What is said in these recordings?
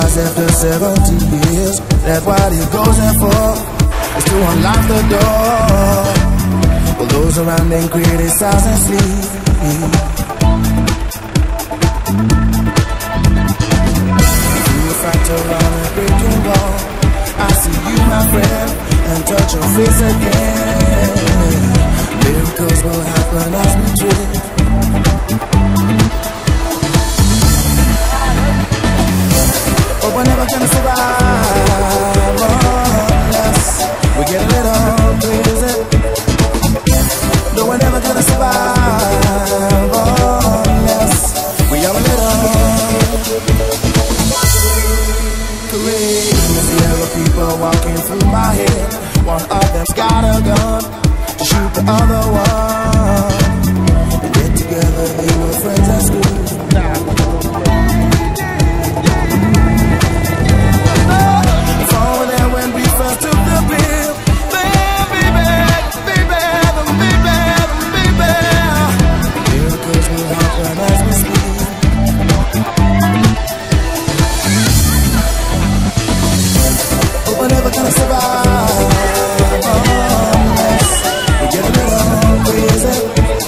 realize after 70 years that what he goes there for is to unlock the door. Well, those around them criticize and sleep. Through a fractal on a breaking wall, I see you, my friend, and touch your face again. Miracles will happen as we drift. But we're never gonna survive unless we get a little crazy. No, we're never gonna survive unless we are a little crazy. There are people walking through my head. One of them's got a gun to shoot the other one. They get together, they were friends at school. Survive unless we get a little crazy.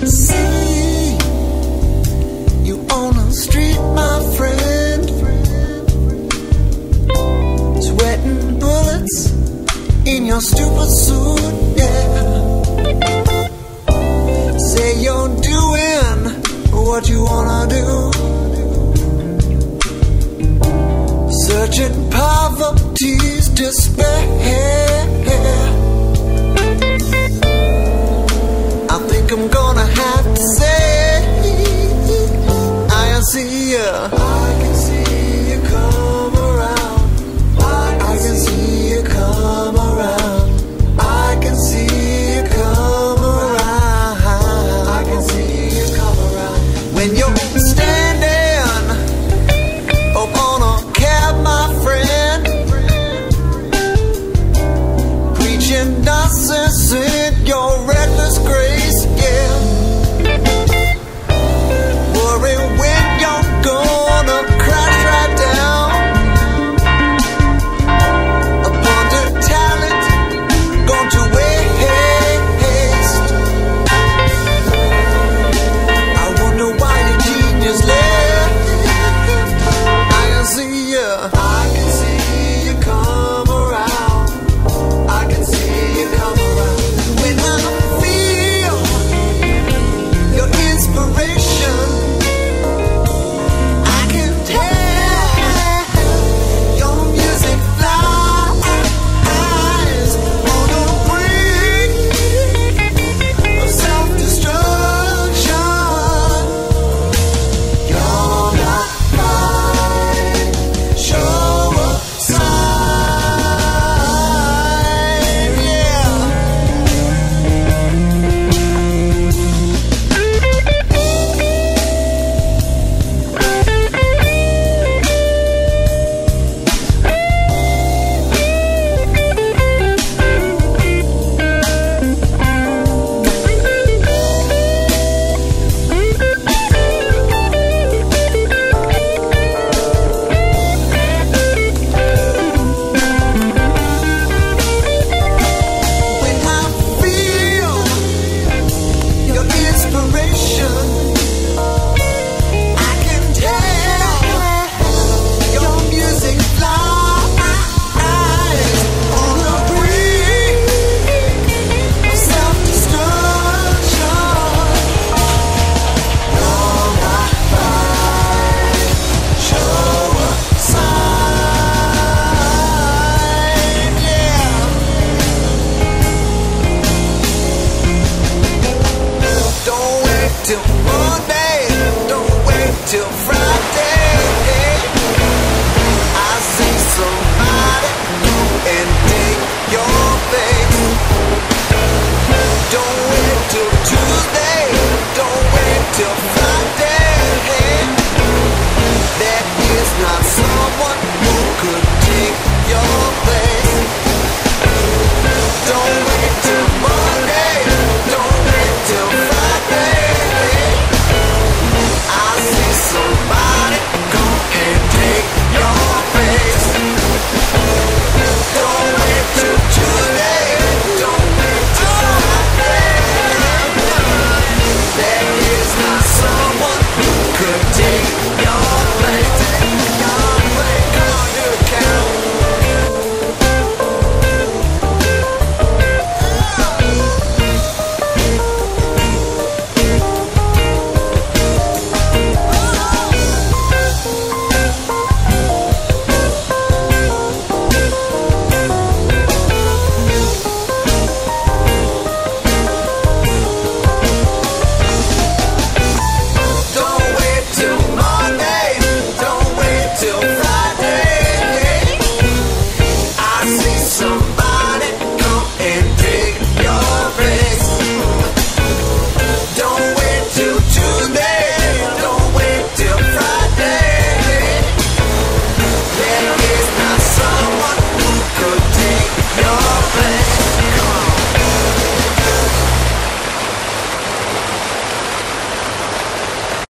See you on the street, my friend, sweating bullets in your stupid suit, yeah. Say you're doing what you wanna do, searching poverty's despair. I think I'm gonna have to say I see you. I can see you come around. I can see you come around. I can see you come around. I can see you come around. When you're standing up on a cab, my friend, preaching nonsense in your reckless grace, yeah. Worry when you're gonna crash right down upon the talent gone to waste. I wonder why your genius left. I can see you. I can see you come around. I can see you come around. When I feel your inspiration, I can tell your music flies on the brink of self-destruction. You're not mine, show a sign, yeah. When I feel your inspiration, I can tell your music flies on the brink of self-destruction. You're not mine, show a sign, yeah. Don't wait till Monday, don't wait till